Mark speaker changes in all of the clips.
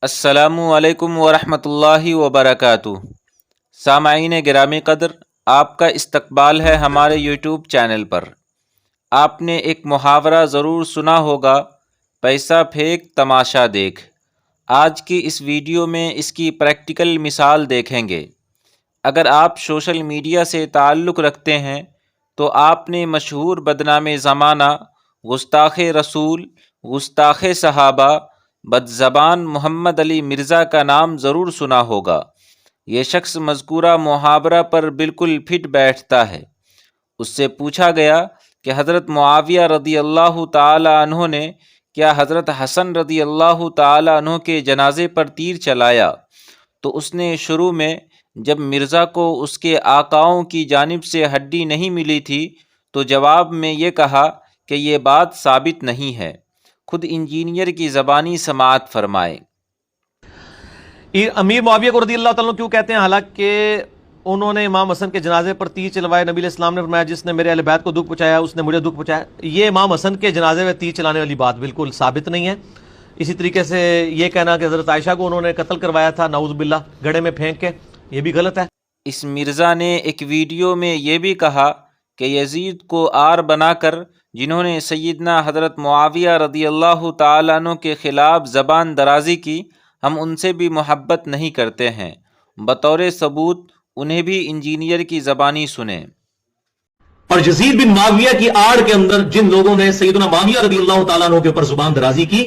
Speaker 1: السلام علیکم ورحمۃ اللہ وبرکاتہ۔ سامعین گرامی قدر، آپ کا استقبال ہے ہمارے یوٹیوب چینل پر۔ آپ نے ایک محاورہ ضرور سنا ہوگا، پیسہ پھینک تماشا دیکھ۔ آج کی اس ویڈیو میں اس کی پریکٹیکل مثال دیکھیں گے۔ اگر آپ سوشل میڈیا سے تعلق رکھتے ہیں تو آپ نے مشہور بدنام زمانہ، گستاخ رسول، گستاخ صحابہ، بد زبان محمد علی مرزا کا نام ضرور سنا ہوگا۔ یہ شخص مذکورہ محاورہ پر بالکل فٹ بیٹھتا ہے۔ اس سے پوچھا گیا کہ حضرت معاویہ رضی اللہ تعالی عنہ نے کیا حضرت حسن رضی اللہ تعالی عنہ کے جنازے پر تیر چلایا؟ تو اس نے شروع میں جب مرزا کو اس کے آقاؤں کی جانب سے ہڈی نہیں ملی تھی تو جواب میں یہ کہا کہ یہ بات ثابت نہیں ہے۔ خود انجینئر کی زبانی سماعت فرمائے۔
Speaker 2: امیر معاویہ کو رضی اللہ تعالیٰ کیوں کہتے ہیں؟ حالانکہ انہوں نے امام حسن کے جنازے پر تیر چلوائے۔ نبی علیہ السلام نے فرمایا جس نے میرے اہل بیت کو دکھ پہنچایا اس نے مجھے دکھ پہنچایا۔ یہ امام حسن کے جنازے میں تیر چلانے والی بات بالکل ثابت نہیں ہے۔ اسی طریقے سے یہ کہنا کہ حضرت عائشہ کو انہوں نے قتل کروایا تھا نعوذ باللہ گڑھے میں پھینک کے، یہ بھی غلط ہے۔
Speaker 1: اس مرزا نے ایک ویڈیو میں یہ بھی کہا کہ یزید کو آر بنا کر جنہوں نے سیدنا حضرت معاویہ رضی اللہ تعالیٰ عنہ کے خلاف زبان درازی کی، ہم ان سے بھی محبت نہیں کرتے ہیں۔ بطور ثبوت انہیں بھی انجینئر کی زبانی سنیں۔
Speaker 3: اور یزید بن معاویہ کی آڑ کے اندر جن لوگوں نے سیدنا معاویہ رضی اللہ تعالیٰ عنہ کے اوپر زبان درازی کی،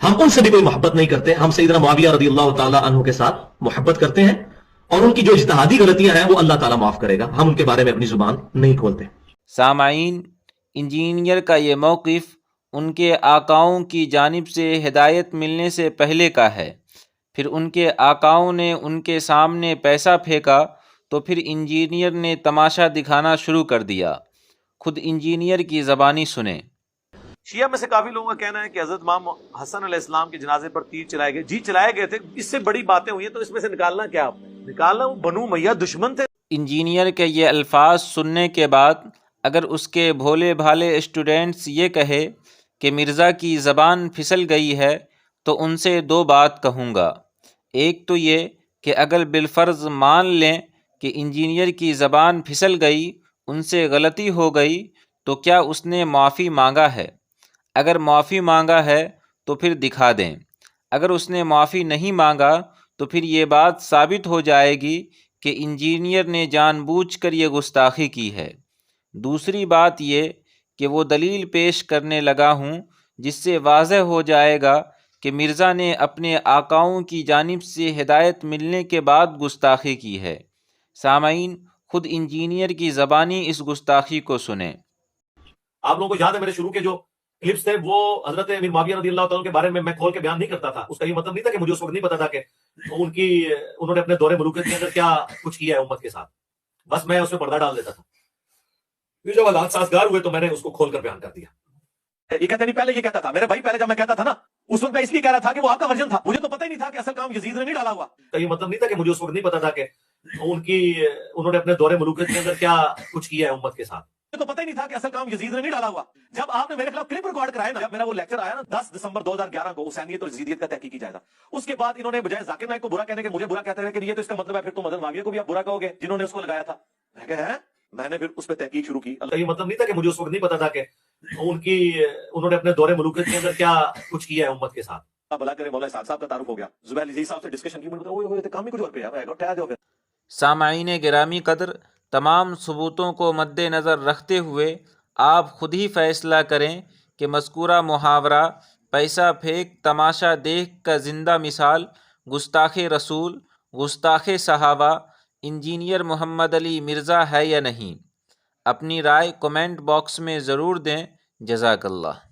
Speaker 3: ہم ان سے بھی کوئی محبت نہیں کرتے۔ ہم سیدنا معاویہ رضی اللہ تعالیٰ عنہ کے ساتھ محبت کرتے ہیں، اور ان کی جو اجتہادی غلطیاں ہیں وہ اللہ تعالیٰ معاف کرے گا۔ ہم ان کے بارے میں اپنی زبان نہیں کھولتے۔
Speaker 1: سامعین، انجینئر کا یہ موقف ان کے آقاؤں کی جانب سے ہدایت ملنے سے پہلے کا ہے۔ پھر ان کے آقاؤں نے ان کے سامنے پیسہ پھینکا تو پھر انجینئر نے تماشا دکھانا شروع کر دیا۔ خود انجینئر کی زبانی سنیں۔
Speaker 2: شیعہ میں سے کافی لوگوں کا کہنا ہے کہ حضرت امام حسن علیہ السلام کے جنازے پر تیر چلائے گئے۔ جی چلائے گئے تھے، اس سے بڑی باتیں ہوئی ہیں، تو اس میں سے نکالنا کیا آپ نے؟ نکالنا وہ بنو امیہ دشمن تھے۔
Speaker 1: انجینئر کے یہ الفاظ سننے کے بعد اگر اس کے بھولے بھالے اسٹوڈنٹس یہ کہے کہ مرزا کی زبان پھسل گئی ہے تو ان سے دو بات کہوں گا۔ ایک تو یہ کہ اگر بالفرض مان لیں کہ انجینئر کی زبان پھسل گئی، ان سے غلطی ہو گئی، تو کیا اس نے معافی مانگا ہے؟ اگر معافی مانگا ہے تو پھر دکھا دیں۔ اگر اس نے معافی نہیں مانگا تو پھر یہ بات ثابت ہو جائے گی کہ انجینئر نے جان بوجھ کر یہ گستاخی کی ہے۔ دوسری بات یہ کہ وہ دلیل پیش کرنے لگا ہوں جس سے واضح ہو جائے گا کہ مرزا نے اپنے آقاؤں کی جانب سے ہدایت ملنے کے بعد گستاخی کی ہے۔ سامعین، خود انجینئر کی زبانی اس گستاخی کو سنیں۔
Speaker 3: آپ لوگوں کو یاد ہے میرے شروع کے جو کلپس تھے وہ حضرت امیر معاویہ رضی اللہ تعالیٰ کے بارے میں کھول کے بیان نہیں کرتا تھا۔ اس کا یہ مطلب نہیں تھا کہ مجھے اس وقت نہیں پتا تھا کہ انہوں نے اپنے دور ملوکیت کے اندر کیا کچھ کیا ہے امت کے ساتھ، بس میں اس میں پردہ ڈال دیتا تھا۔ پھر جب حالات سازگار ہوئے تو میں نے اس کو کھول کر بیان کر دیا۔
Speaker 2: یہ کہتے نہیں، پہلے یہ کہتا تھا میرے بھائی، پہلے جب میں کہتا تھا نا اس وقت میں اس لیے کہہ رہا تھا کہ وہ آپ کا ورژن تھا، مجھے تو پتہ ہی نہیں تھا کہ اصل کام یزید نے نہیں ڈالا ہوا۔
Speaker 3: کا یہ مطلب نہیں تھا کہ مجھے اس وقت نہیں پتا تھا کہ انہوں نے اپنے دور ملوکیت کے اندر کیا کچھ کیا ہے امت کے ساتھ،
Speaker 2: مجھے تو پتہ ہی نہیں تھا کہ اصل کام یزید نے نہیں ڈالا ہوا۔ جب آپ نے میرے خلاف کلپ ریکارڈ کرایا نا، جب میرا وہ لیکچر آیا نا 10 دسمبر 2011 کو حسینیت اور یزیدیت کا تحقیقی جائزہ، اس کے بعد انہوں نے بجائے ذاکر نائک کو برا کہنے کے مجھے برا کہتے ہیں کہ یہ تو اس کا مطلب ہے پھر تم حضرت معاویہ کو بھی آپ برا کہو گے جنہوں نے اس کو لگایا تھا۔ میں نے پھر اس پہ تحقیق شروع کی۔
Speaker 3: کا یہ مطلب نہیں تھا کہ مجھے اس وقت نہیں پتا تھا کہ انہوں نے اپنے دور ملوکیت کے اندر کیا کچھ کیا ہے امت کے ساتھ۔
Speaker 2: بلا کرے مولا اسحاق صاحب کا تعارف ہو گیا، زبیر علی صاحب سے ڈسکشن کی، مجھے وہ کام ہی کچھ اور پہ ہے۔
Speaker 1: سامعین گرامی قدر، تمام ثبوتوں کو مد نظر رکھتے ہوئے آپ خود ہی فیصلہ کریں کہ مذکورہ محاورہ پیسہ پھینک تماشا دیکھ کا زندہ مثال گستاخ رسول، گستاخ صحابہ، انجینئر محمد علی مرزا ہے یا نہیں؟ اپنی رائے کمنٹ باکس میں ضرور دیں۔ جزاک اللہ۔